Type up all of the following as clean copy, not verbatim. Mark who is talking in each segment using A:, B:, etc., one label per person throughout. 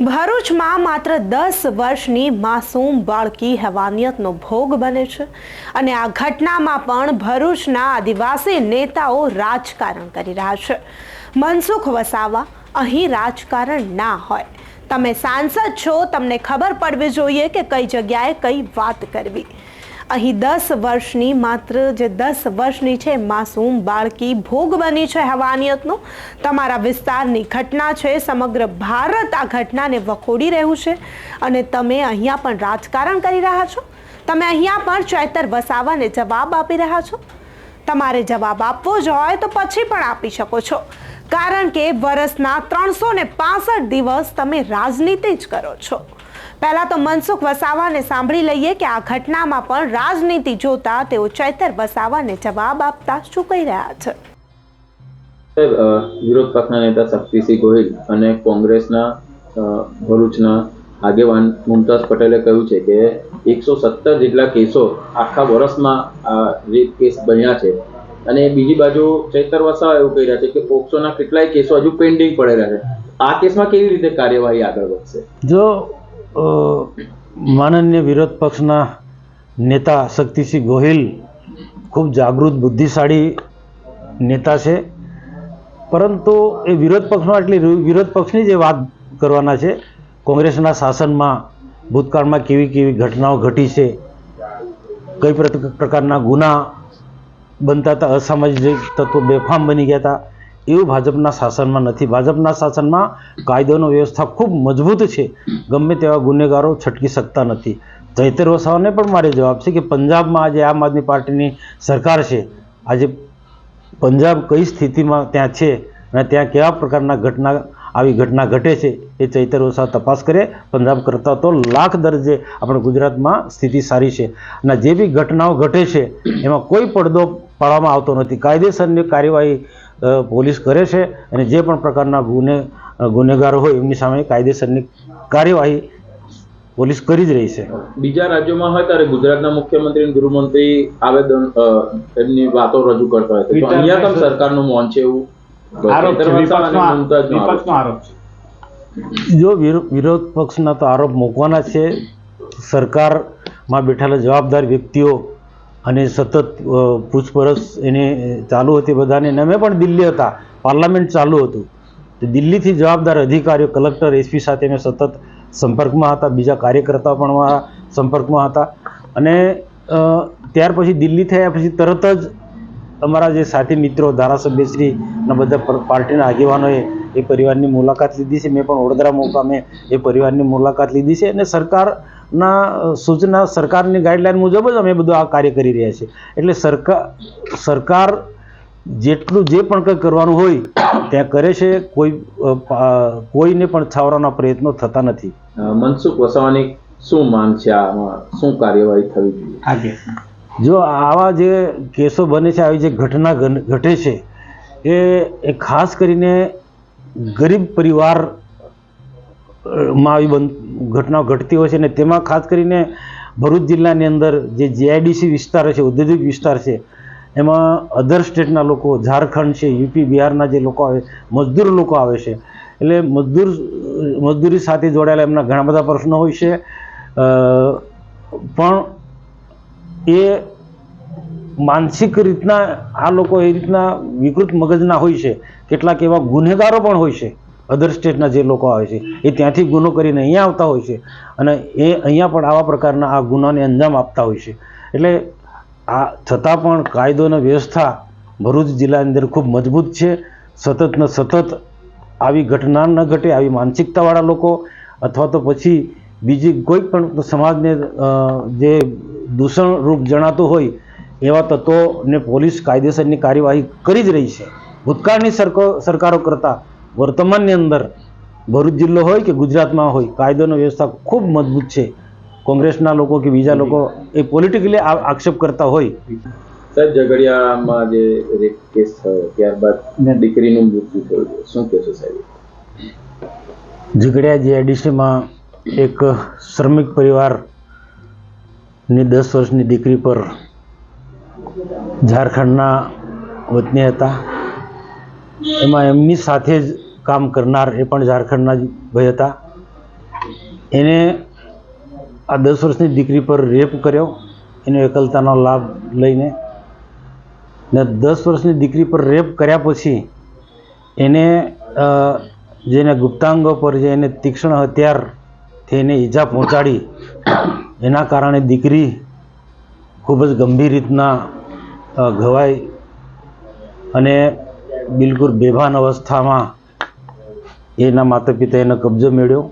A: ભરૂચમાં માત્ર 10 વર્ષની માસૂમ બાળકી હેવાનિયતનો ભોગ બને છે અને આ ઘટનામાં પણ ભરૂચના આદિવાસી નેતાઓ રાજકારણ કરી રહ્યા છે। મનસુખ વસાવા અહીં રાજકારણ ના હોય, તમે સાંસદ છો, તમને ખબર પડવી જોઈએ કે કઈ જગ્યાએ કઈ વાત કરવી। અહીં 10 વર્ષની માત્ર જે 10 વર્ષની છે માસૂમ બાળકી ભોગ બની છે હેવાનિયતનો। તમારા વિસ્તારની ઘટના છે, સમગ્ર ભારત આ ઘટનાને વખોડી રહ્યું છે અને તમે અહીંયા પણ રાજકારણ કરી રહ્યા છો। તમે અહીંયા પણ ચૈતર વસાવાને જવાબ આપી રહ્યા છો। તમારે જવાબ આપવો જ હોય તો પછી પણ આપી શકો છો, કારણ કે વર્ષના 365 દિવસ તમે રાજનીતિ જ કરો છો। પહેલા તો મનસુખ વસાવાને સાંભળી લઈએ કે આ ઘટનામાં પણ રાજનીતિ જોતા તેઓ ચૈતર વસાવાને જવાબ આપતા શું કહી રહ્યા છે।
B: વિરોધ પક્ષના નેતા શક્તિસિંહ ગોહિલ અને કોંગ્રેસના ભરૂચના આગેવાન મુમતાઝ પટેલે કહ્યું છે કે 117 જેટલા કેસો આખા વર્ષમાં રેપ કેસ બન્યા છે અને બીજી બાજુ ચૈતર વસાવા એવું કહી રહ્યા છે કે પોક્સોના કેટલાય કેસો હજુ પેન્ડિંગ પડેલા છે। આ કેસમાં કેવી રીતે કાર્યવાહી આગળ વધશે?
C: જો માનનીય વિરોધ પક્ષના નેતા શક્તિસિંહ ગોહિલ ખૂબ જાગૃત બુદ્ધિશાળી નેતા છે, પરંતુ એ વિરોધ પક્ષમાં એટલી વિરોધ પક્ષની જે વાત કરવાના છે, કોંગ્રેસના શાસનમાં ભૂતકાળમાં કેવી કેવી ઘટનાઓ ઘટી છે, કઈ પ્રકારના ગુના બનતા હતા, અસામાજિક તત્વો બેફામ બની ગયા હતા, એવું ભાજપના શાસનમાં નથી। ભાજપના શાસનમાં કાયદોનો વ્યવસ્થા ખૂબ મજબૂત છે, ગમે તેવા ગુનેગારો છટકી શકતા નથી। ચૈતર વસાવાને પણ મારે જવાબ છે કે પંજાબમાં આજે આમ આદમી પાર્ટીની સરકાર છે, આજે પંજાબ કઈ સ્થિતિમાં ત્યાં છે અને ત્યાં કેવા પ્રકારના આવી ઘટના ઘટે છે એ ચૈતર વસાવા તપાસ કરે। પંજાબ કરતાં તો લાખ દરજ્જે આપણે ગુજરાતમાં સ્થિતિ સારી છે અને જે બી ઘટનાઓ ઘટે છે એમાં કોઈ પડદો પાડવામાં આવતો નથી, કાયદેસરની કાર્યવાહી પોલીસ કરે છે અને જે પણ પ્રકારના ગુનેગારો હોય એમની સામે કાયદેસરની કાર્યવાહી પોલીસ કરી જ રહી છે।
B: બીજા રાજ્યોમાં હોય ત્યારે ગુજરાતના મુખ્યમંત્રી અને ગૃહમંત્રી આવેદન એમની વાતો રજૂ કરતા હોય તો અહીંયા કેમ સરકારનું મૌન છે એવું
C: જો વિરોધ પક્ષના તો આરોપ મૂકવાના છે, સરકારમાં બેઠેલા જવાબદાર વ્યક્તિઓ અને સતત પૂછપરછ એને ચાલુ હતી બધાને। અમે પણ દિલ્હી હતા, પાર્લામેન્ટ ચાલુ હતું, તો દિલ્હીથી જવાબદાર અધિકારીઓ કલેક્ટર એસપી સાથે અમે સતત સંપર્કમાં હતા, બીજા કાર્યકર્તાઓ પણ અમારા સંપર્કમાં હતા અને ત્યાર પછી દિલ્હી થયા પછી તરત જ અમારા જે સાથી મિત્રો ધારાસભ્યશ્રીના બધા પાર્ટીના આગેવાનોએ એ પરિવારની મુલાકાત લીધી છે। મેં પણ વડોદરા મુકામે એ પરિવારની મુલાકાત લીધી છે અને સરકારના સૂચના, સરકારની ગાઈડલાઈન મુજબ જ અમે બધું આ કાર્ય કરી રહ્યા છીએ। એટલે સરકાર જેટલું જે પણ કંઈ કરવાનું હોય ત્યાં કરે છે, કોઈને પણ છાવરાના પ્રયત્નો થતા નથી।
B: મનસુખ વસાવાની શું માંગ છે, આમાં શું કાર્યવાહી થવી જોઈએ?
C: જો આવા જે કેસો બને છે, આવી જે ઘટના ઘટે છે એ ખાસ કરીને ગરીબ પરિવારમાં આવી ઘટનાઓ ઘટતી હોય છે અને તેમાં ખાસ કરીને ભરૂચ જિલ્લાની અંદર જે જીઆઈડીસી વિસ્તાર છે, ઔદ્યોગિક વિસ્તાર છે, એમાં અધર સ્ટેટના લોકો, ઝારખંડ છે, યુપી બિહારના જે લોકો આવે, મજદૂર લોકો આવે છે, એટલે મજદૂરી સાથે જોડાયેલા એમના ઘણા બધા પ્રશ્નો હોય છે, પણ એ માનસિક રીતના આ લોકો એ રીતના વિકૃત મગજના હોય છે। કેટલાક એવા ગુનેગારો પણ હોય છે, અધર સ્ટેટના જે લોકો આવે છે એ ત્યાંથી ગુનો કરીને અહીંયા આવતા હોય છે અને એ અહીંયા પણ આવા પ્રકારના આ ગુનાને અંજામ આપતા હોય છે। એટલે આ છતાં પણ કાયદોની વ્યવસ્થા ભરૂચ જિલ્લાની અંદર ખૂબ મજબૂત છે। સતત ને સતત આવી ઘટના ન ઘટે, આવી માનસિકતાવાળા લોકો અથવા તો પછી બીજી કોઈ પણ સમાજને જે દૂષણરૂપ જણાતું હોય એવા તત્વોને પોલીસ કાયદેસરની કાર્યવાહી કરી જ રહી છે। ભૂતકાળની સરકારો કરતાં વર્તમાનની અંદર ભરૂચ જિલ્લો હોય કે ગુજરાતમાં હોય, કાયદોની વ્યવસ્થા ખૂબ મજબૂત છે। કોંગ્રેસના લોકો કે બીજા લોકો એ પોલિટિકલી આક્ષેપ કરતા હોય।
B: સાહેબ, ઝઘડિયામાં જે રેપ કેસ થયો ત્યારબાદ દીકરીનું મૃત્યુ થયું, શું કહેશો સાહેબ?
C: ઝઘડિયા જીઆઈડીસીમાં એક શ્રમિક પરિવારની 10 વર્ષની દીકરી પર ઝારખંડના વતની હતા, એમાં એમની સાથે જ કામ કરનાર એ પણ ઝારખંડના જ ભાઈ હતા। એને આ 10 વર્ષની દીકરી પર રેપ કર્યો, એનો એકલતાનો લાભ લઈને, ને 10 વર્ષની દીકરી પર રેપ કર્યા પછી એને જેને ગુપ્તાંગો પર જે એને તીક્ષ્ણ હથિયારથી એને ઈજા પહોંચાડી, એના કારણે દીકરી ખૂબ જ ગંભીર રીતના ઘવાઈ અને બિલકુલ બેભાન અવસ્થામાં એના માતા પિતાએ એનો કબજો મેળવ્યો.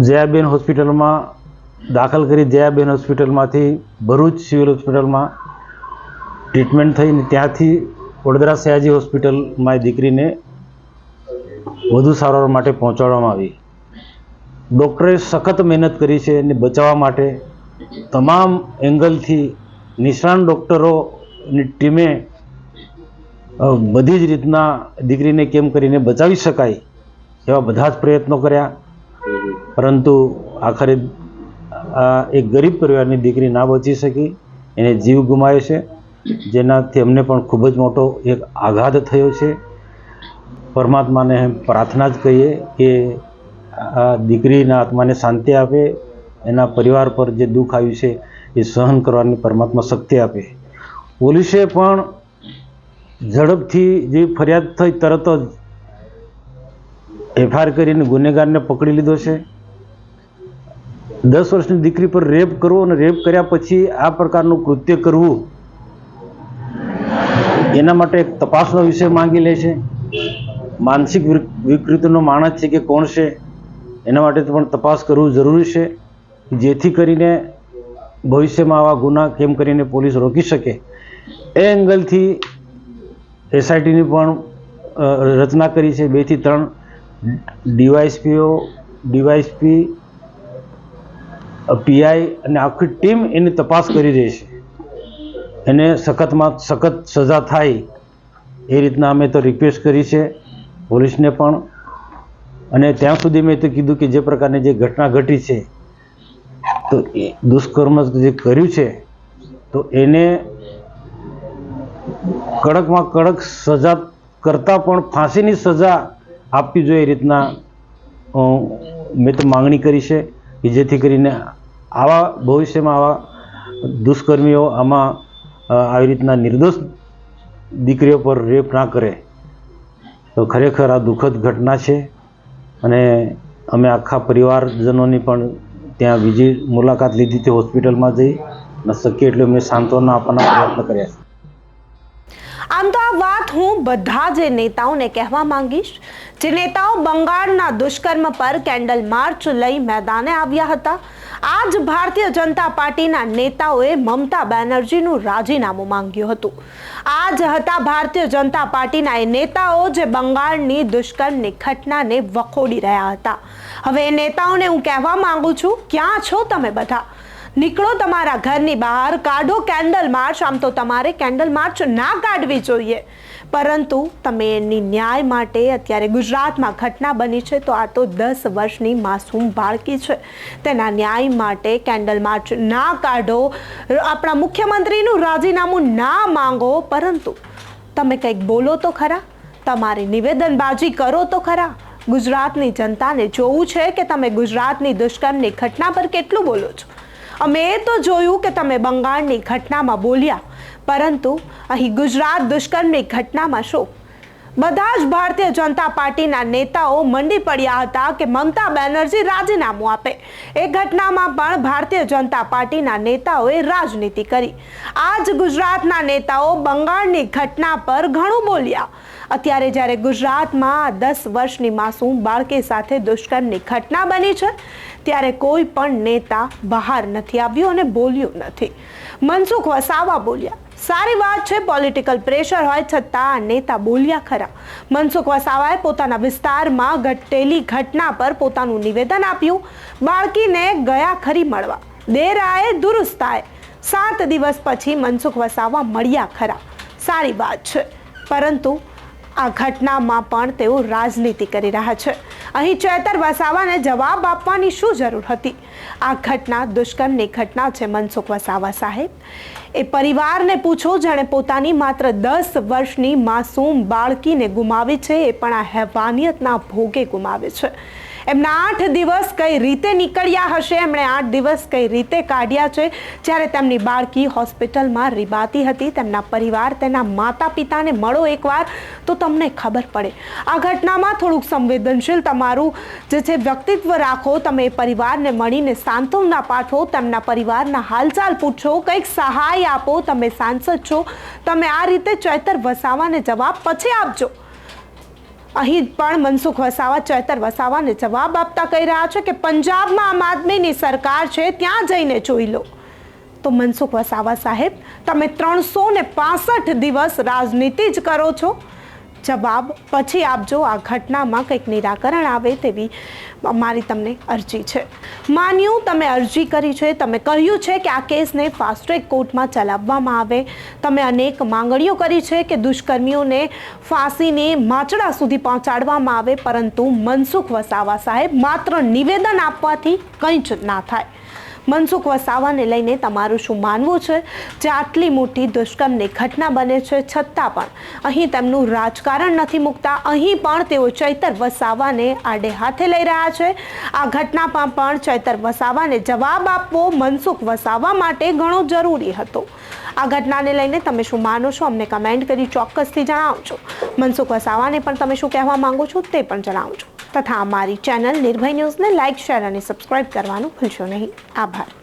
C: જયાબેન હોસ્પિટલમાં દાખલ કરી, જયાબેન હોસ્પિટલમાંથી ભરૂચ સિવિલ હોસ્પિટલમાં ટ્રીટમેન્ટ થઈને ત્યાંથી વડોદરા સયાજી હોસ્પિટલમાં એ દીકરીને વધુ સારવાર માટે પહોંચાડવામાં આવી. ડૉક્ટરે સખત મહેનત કરી છે એને બચાવવા માટે. તમામ એંગલથી નિષ્ણાત ડૉક્ટરોની ટીમે બધી જ રીતના દીકરીને કેમ કરીને બચાવી શકાય એવા બધા જ પ્રયત્નો કર્યા, પરંતુ આખરે એક ગરીબ પરિવારની દીકરી ના બચી શકી, એને જીવ ગુમાવ્યો છે, જેનાથી અમને પણ ખૂબ જ મોટો એક આઘાત થયો છે. પરમાત્માને પ્રાર્થના જ કહીએ કે આ દીકરીના આત્માને શાંતિ આપે, એના પરિવાર પર જે દુઃખ આવ્યું છે એ સહન કરવાની પરમાત્મા શક્તિ આપે. પોલીસે પણ ઝડપથી જે ફરિયાદ થઈ તરત જ એફઆઈઆર કરીને ગુનેગારને પકડી લીધો છે. 10 વર્ષની દીકરી પર રેપ કરવો અને રેપ કર્યા પછી આ પ્રકારનું કૃત્ય કરવું, એના માટે એક તપાસનો વિષય માંગી લે છે. માનસિક વિકૃતિનો માણસ છે કે કોણ છે, એના માટે પણ તપાસ કરવું જરૂરી છે, જેથી કરીને ભવિષ્યમાં આવા ગુના કેમ કરીને પોલીસ રોકી શકે. એ એંગલથી એસઆઈટીની પણ રચના કરી છે. 2 થી 3 ડીવાયએસપી, પીઆઈ અને આખી ટીમ એની તપાસ કરી રહી છે. એને સખતમાં સખત સજા થાય એ રીતના અમે તો રિક્વેસ્ટ કરી છે પોલીસને પણ. અને ત્યાં સુધી મેં તો કીધું કે જે પ્રકારની જે ઘટના ઘટી છે, તો એ દુષ્કર્મ જે કર્યું છે તો એને કડકમાં કડક સજા કરતાં પણ ફાંસીની સજા આપવી જોઈએ, એ રીતના મેં તો માંગણી કરી છે કે જેથી કરીને આવા ભવિષ્યમાં આવા દુષ્કર્મીઓ આમાં આવી રીતના નિર્દોષ દીકરીઓ પર રેપ ના કરે. તો ખરેખર આ દુઃખદ ઘટના છે અને અમે આખા પરિવારજનોની પણ ત્યાં બીજી મુલાકાત લીધી હતી હોસ્પિટલમાં જઈ, અને શક્ય એટલું અમે સાંત્વના આપવાના પ્રયત્ન કર્યા.
A: આમ તો આ વાત હું બધા જ નેતાઓને કહેવા માંગીશ, જે નેતાઓ બંગાળના દુષ્કર્મ પર કેન્ડલ માર્ચ લઈ મેદાને આવ્યા હતા. આ જ ભારતીય જનતા પાર્ટીના નેતાઓએ મમતા બેનર્જીનું રાજીનામું માંગ્યું હતું. આ જ હતા ભારતીય જનતા પાર્ટીના એ નેતાઓ જે બંગાળની દુષ્કર્મની ઘટનાને વખોડી રહ્યા હતા. હવે એ નેતાઓને હું કહેવા માંગુ છું, ક્યાં છો તમે બધા? નીકળો તમારા ઘરની બહાર, કાઢો કેન્ડલ માર્ચ. આમ તો તમારે કેન્ડલ માર્ચ ના કાઢવી જોઈએ, પરંતુ તમે એની ન્યાય માટે અત્યારે ગુજરાતમાં ઘટના બની છે, તો આ તો 10 વર્ષની માસૂમ બાળકી છે, તેના ન્યાય માટે કેન્ડલ માર્ચ ના કાઢો, આપણા મુખ્યમંત્રીનું રાજીનામું ના માંગો, પરંતુ તમે કંઈક બોલો તો ખરા, તમારી નિવેદનબાજી કરો તો ખરા. ગુજરાતની જનતાને જોવું છે કે તમે ગુજરાતની દુષ્કર્મની ઘટના પર કેટલું બોલો છો. અમે એ તો જોયું કે તમે બંગાળની ઘટનામાં બોલ્યા, પરંતુ અહીં ગુજરાત દુષ્કર્મની ઘટનામાં શું? બધા જ ભારતીય જનતા પાર્ટીના નેતાઓ મંડી પડ્યા હતા કે મમતા બેનર્જી રાજીનામું આપે. એ ઘટનામાં પણ ભારતીય જનતા પાર્ટીના નેતાઓએ રાજનીતિ કરી. આ જ ગુજરાતના નેતાઓ બંગાળની ઘટના પર ઘણું બોલ્યા. અત્યારે જ્યારે ગુજરાતમાં 10 વર્ષની માસૂમ બાળકી સાથે દુષ્કર્મની ઘટના બની છે, ત્યારે કોઈ પણ નેતા બહાર નથી આવ્યું અને બોલ્યું નથી. મનસુખ વસાવા બોલ્યા, સારી વાત છે, પોલિટિકલ પ્રેશર હોય છતાં નેતા બોલ્યા ખરા. મનસુખ વસાવાએ પોતાના વિસ્તારમાં ઘટેલી ઘટના પર પોતાનું નિવેદન આપ્યું. બાળકીને ગયા ખરી મળવા, દેર આયે દુરુસ્ત આયે. 7 દિવસ પછી મનસુખ વસાવા મળ્યા ખરા, સારી વાત છે, પરંતુ આ ઘટનામાં પણ તેઓ રાજનીતિ કરી રહ્યા છે. અહીં ચેતર વસાવાને જવાબ આપવાની શું જરૂર હતી? આ ઘટના દુષ્કર્મની ઘટના છે મનસુખ વસાવા સાહેબ. એ પરિવારને પૂછો જેણે પોતાની માત્ર 10 વર્ષની માસૂમ બાળકીને ગુમાવી છે, એ પણ આ હેવાનિયતના ભોગે ગુમાવે છે. એમના 8 દિવસ કઈ રીતે નીકળ્યા હશે, એમણે 8 દિવસ કઈ રીતે કાઢ્યા છે, જ્યારે તેમની બાળકી હોસ્પિટલમાં રીબાતી હતી. તેમના પરિવાર, તેના માતા પિતાને મળો એકવાર તો તમને ખબર પડે. આ ઘટનામાં થોડુંક સંવેદનશીલ તમારું જે છે વ્યક્તિત્વ રાખો. તમે એ પરિવારને મળીને સાંત્વના પાઠવો, તેમના પરિવારના હાલચાલ પૂછો, કંઈક સહાય આપો. તમે સાંસદ છો, તમે આ રીતે ચૈતર વસાવાને જવાબ પછી આપજો. અહીં પણ મનસુખ વસાવા ચૈતર વસાવાને જવાબ આપતા કહી રહ્યા છે કે પંજાબમાં આમ આદમીની સરકાર છે, ત્યાં જઈને જોઈ લો. તો મનસુખ વસાવા સાહેબ, તમે 365 દિવસ રાજનીતિ જ કરો છો. જવાબ પછી આપજો. આ ઘટનામાં કંઈક નિરાકરણ આવે તેવી અમારી તમને અરજી છે. માન્યું તમે અરજી કરી છે, તમે કહ્યું છે કે આ કેસને ફાસ્ટ ટ્રેક કોર્ટમાં ચલાવવામાં આવે. તમે અનેક માંગણીઓ કરી છે કે દુષ્કર્મીઓને ફાંસીની માંચડા સુધી પહોંચાડવામાં આવે, પરંતુ મનસુખ વસાવા સાહેબ, માત્ર નિવેદન આપવાથી કંઈ જ ના થાય. મનસુખ વસાવાને લઈને તમારું શું માનવું છે? જે આટલી મોટી દુષ્કર્મની ઘટના બને છે છતાં પણ અહીં તેમનું રાજકારણ નથી મૂકતા. અહીં પણ તેઓ ચૈતર વસાવાને આડે હાથે લઈ રહ્યા છે. આ ઘટનામાં પણ ચૈતર વસાવાને જવાબ આપવો મનસુખ વસાવા માટે ઘણો જરૂરી હતો. આ ઘટનાને લઈને તમે શું માનો છો? અમને કમેન્ટ કરી ચોક્કસથી જણાવજો. મનસુખ વસાવાને પણ તમે શું કહેવા માંગો છો તે પણ જણાવજો. તથા અમારી ચેનલ નિર્ભય ન્યૂઝને લાઇક, શેર અને સબસ્ક્રાઇબ કરવાનું ભૂલશો નહીં. આભાર.